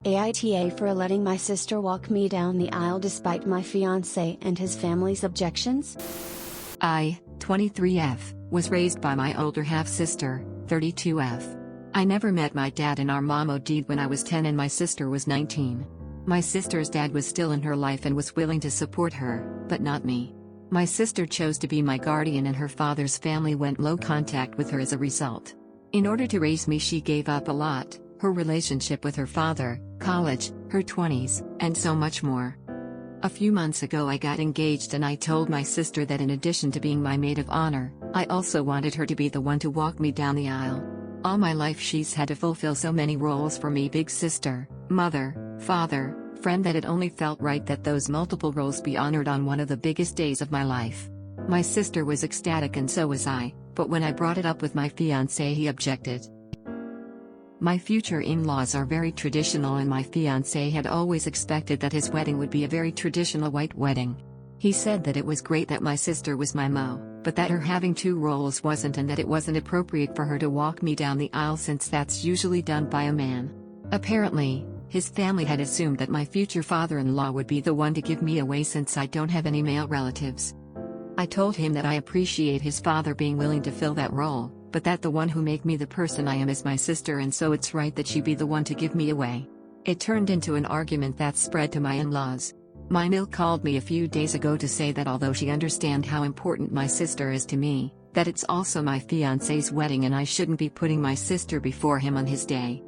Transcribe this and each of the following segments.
AITA for letting my sister walk me down the aisle despite my fiance and his family's objections. I, 23F, was raised by my older half-sister, 32F. I never met my dad and our mom OD'd when I was 10 and my sister was 19. My sister's dad was still in her life and was willing to support her, but not me. My sister chose to be my guardian and her father's family went low contact with her as a result. In order to raise me, she gave up a lot: her relationship with her father, college, her 20s, and so much more. A few months ago I got engaged and I told my sister that in addition to being my maid of honor, I also wanted her to be the one to walk me down the aisle. All my life she's had to fulfill so many roles for me: big sister, mother, father, friend, that it only felt right that those multiple roles be honored on one of the biggest days of my life. My sister was ecstatic and so was I, but when I brought it up with my fiancé he objected. My future in-laws are very traditional and my fiancé had always expected that his wedding would be a very traditional white wedding. He said that it was great that my sister was my mo, but that her having two roles wasn't, and that it wasn't appropriate for her to walk me down the aisle since that's usually done by a man. Apparently, his family had assumed that my future father-in-law would be the one to give me away since I don't have any male relatives. I told him that I appreciate his father being willing to fill that role, but that the one who make me the person I am is my sister, and so it's right that she be the one to give me away. It turned into an argument that spread to my in-laws. My MIL called me a few days ago to say that although she understands how important my sister is to me, that it's also my fiancé's wedding and I shouldn't be putting my sister before him on his day.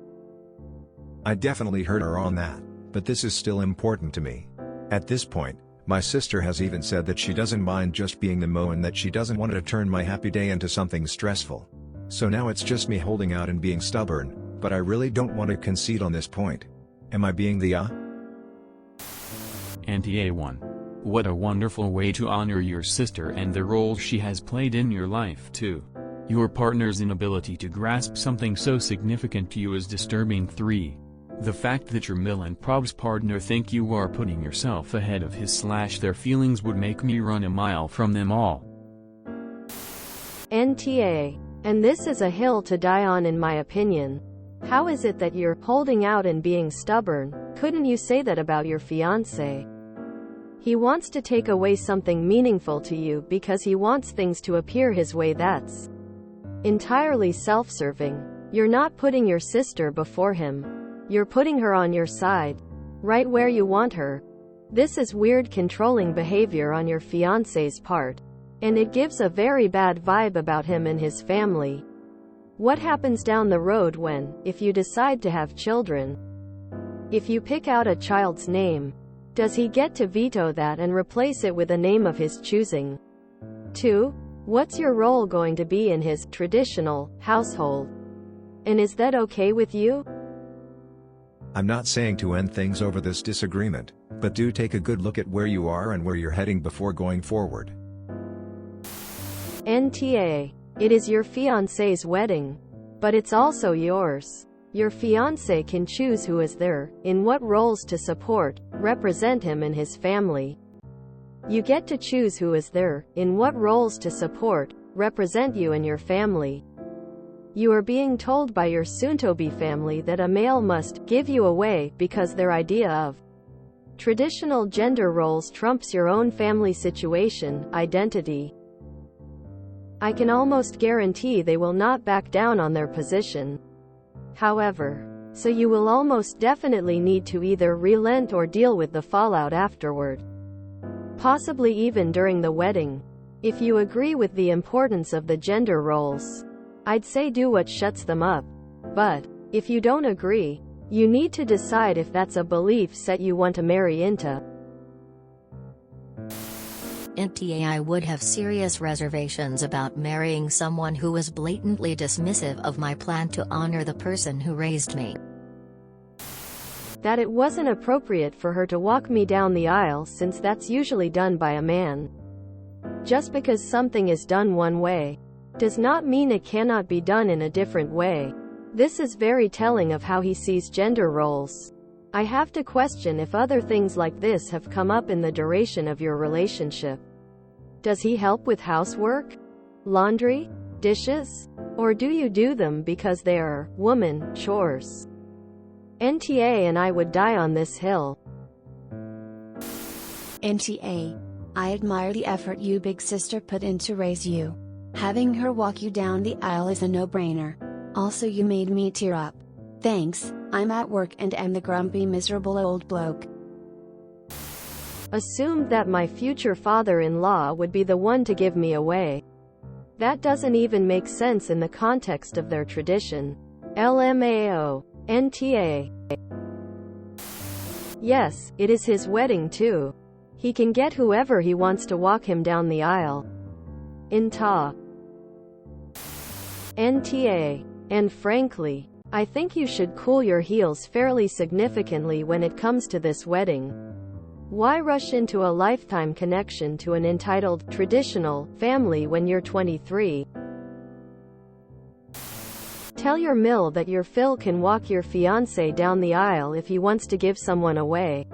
I definitely heard her on that, but this is still important to me. At this point, my sister has even said that she doesn't mind just being the mo and that she doesn't want to turn my happy day into something stressful. So now it's just me holding out and being stubborn, but I really don't want to concede on this point. Am I being the Anti-A1. What a wonderful way to honor your sister and the role she has played in your life too. Your partner's inability to grasp something so significant to you is disturbing. 3. The fact that your Mil and Prob's partner think you are putting yourself ahead of his/their feelings would make me run a mile from them all. NTA. And this is a hill to die on in my opinion. How is it that you're holding out and being stubborn? Couldn't you say that about your fiancé? He wants to take away something meaningful to you because he wants things to appear his way. That's entirely self-serving. You're not putting your sister before him. You're putting her on your side, right where you want her. This is weird controlling behavior on your fiancé's part, and it gives a very bad vibe about him and his family. What happens down the road when, if you decide to have children? If you pick out a child's name, does he get to veto that and replace it with a name of his choosing? 2. What's your role going to be in his traditional household? And is that okay with you? I'm not saying to end things over this disagreement, but do take a good look at where you are and where you're heading before going forward. NTA. It is your fiancé's wedding, but it's also yours. Your fiancé can choose who is there, in what roles to support, represent him and his family. You get to choose who is there, in what roles to support, represent you and your family. You are being told by your soon-to-be family that a male must give you away because their idea of traditional gender roles trumps your own family situation, identity. I can almost guarantee they will not back down on their position. However, so you will almost definitely need to either relent or deal with the fallout afterward. Possibly even during the wedding. If you agree with the importance of the gender roles, I'd say do what shuts them up. But, if you don't agree, you need to decide if that's a belief set you want to marry into. I would have serious reservations about marrying someone who was blatantly dismissive of my plan to honor the person who raised me. That it wasn't appropriate for her to walk me down the aisle since that's usually done by a man. Just because something is done one way, does not mean it cannot be done in a different way. This is very telling of how he sees gender roles. I have to question if other things like this have come up in the duration of your relationship. Does he help with housework? Laundry? Dishes? Or do you do them because they are woman chores? NTA and I would die on this hill. NTA. I admire the effort you big sister put in to raise you. Having her walk you down the aisle is a no-brainer. Also, you made me tear up. Thanks. I'm at work and am the grumpy miserable old bloke. Assumed that my future father-in-law would be the one to give me away. That doesn't even make sense in the context of their tradition. LMAO. NTA. Yes, it is his wedding too. He can get whoever he wants to walk him down the aisle. AITA. NTA. And frankly, I think you should cool your heels fairly significantly when it comes to this wedding. Why rush into a lifetime connection to an entitled, traditional, family when you're 23? Tell your mill that your Phil can walk your fiancé down the aisle if he wants to give someone away.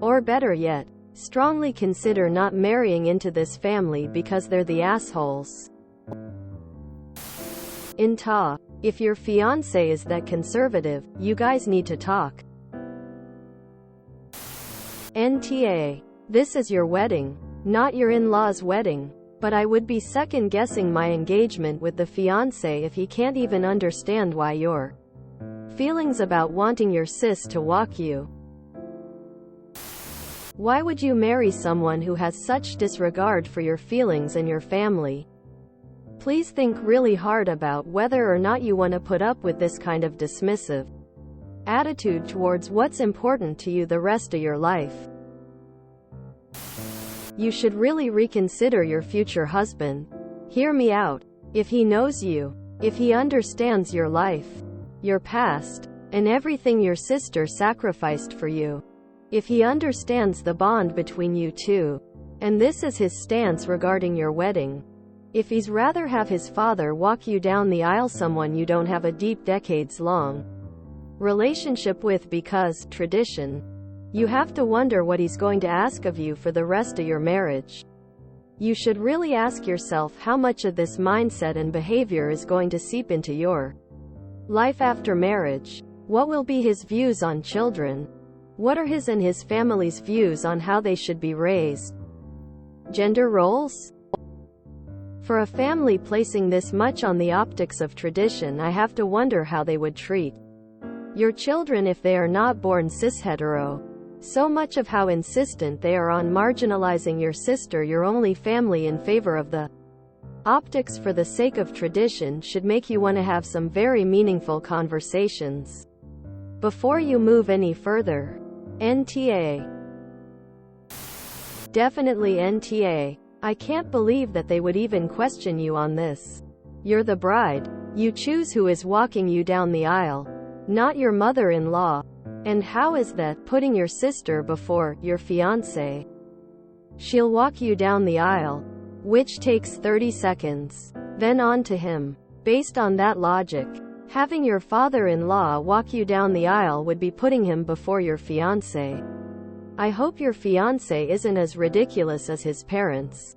Or better yet, strongly consider not marrying into this family because they're the assholes. AITA. If your fiancé is that conservative, you guys need to talk. NTA. This is your wedding, not your in-laws' wedding. But I would be second-guessing my engagement with the fiancé if he can't even understand why your feelings about wanting your sis to walk you. Why would you marry someone who has such disregard for your feelings and your family? Please think really hard about whether or not you want to put up with this kind of dismissive attitude towards what's important to you the rest of your life. You should really reconsider your future husband. Hear me out. If he knows you, if he understands your life, your past, and everything your sister sacrificed for you, if he understands the bond between you two, and this is his stance regarding your wedding, if he's rather have his father walk you down the aisle someone you don't have a deep decades-long relationship with because tradition, you have to wonder what he's going to ask of you for the rest of your marriage. You should really ask yourself how much of this mindset and behavior is going to seep into your life after marriage. What will be his views on children? What are his and his family's views on how they should be raised? Gender roles? For a family placing this much on the optics of tradition, I have to wonder how they would treat your children if they are not born cis-hetero. So much of how insistent they are on marginalizing your sister, your only family, in favor of the optics for the sake of tradition should make you want to have some very meaningful conversations before you move any further. NTA. Definitely NTA. I can't believe that they would even question you on this. You're the bride. You choose who is walking you down the aisle, not your mother-in-law. And how is that putting your sister before your fiancé? She'll walk you down the aisle, which takes 30 seconds, then on to him. Based on that logic, having your father-in-law walk you down the aisle would be putting him before your fiancé. I hope your fiancé isn't as ridiculous as his parents.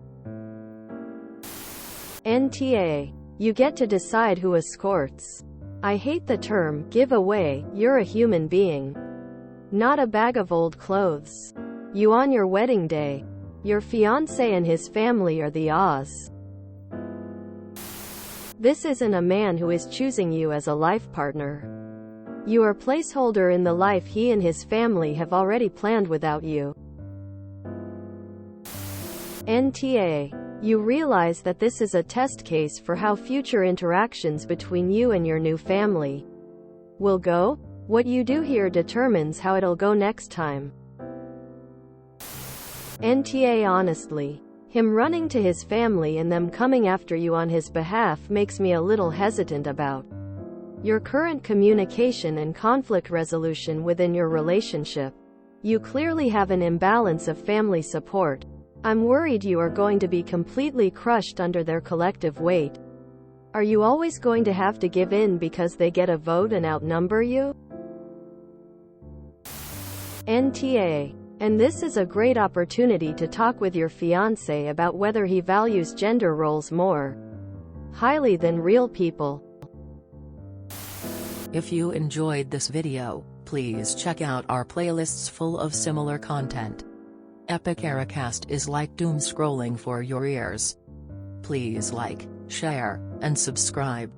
NTA. You get to decide who escorts. I hate the term giveaway. You're a human being, not a bag of old clothes. You on your wedding day. Your fiancé and his family are the Oz. This isn't a man who is choosing you as a life partner. You are placeholder in the life he and his family have already planned without you. NTA. You realize that this is a test case for how future interactions between you and your new family will go. What you do here determines how it'll go next time. NTA. Honestly, him running to his family and them coming after you on his behalf makes me a little hesitant about your current communication and conflict resolution within your relationship. You clearly have an imbalance of family support. I'm worried you are going to be completely crushed under their collective weight. Are you always going to have to give in because they get a vote and outnumber you? NTA. And this is a great opportunity to talk with your fiancé about whether he values gender roles more highly than real people. If you enjoyed this video, please Please check out our playlists full of similar content. Epic Ericast is like doom scrolling for your ears. Please like, share, and subscribe.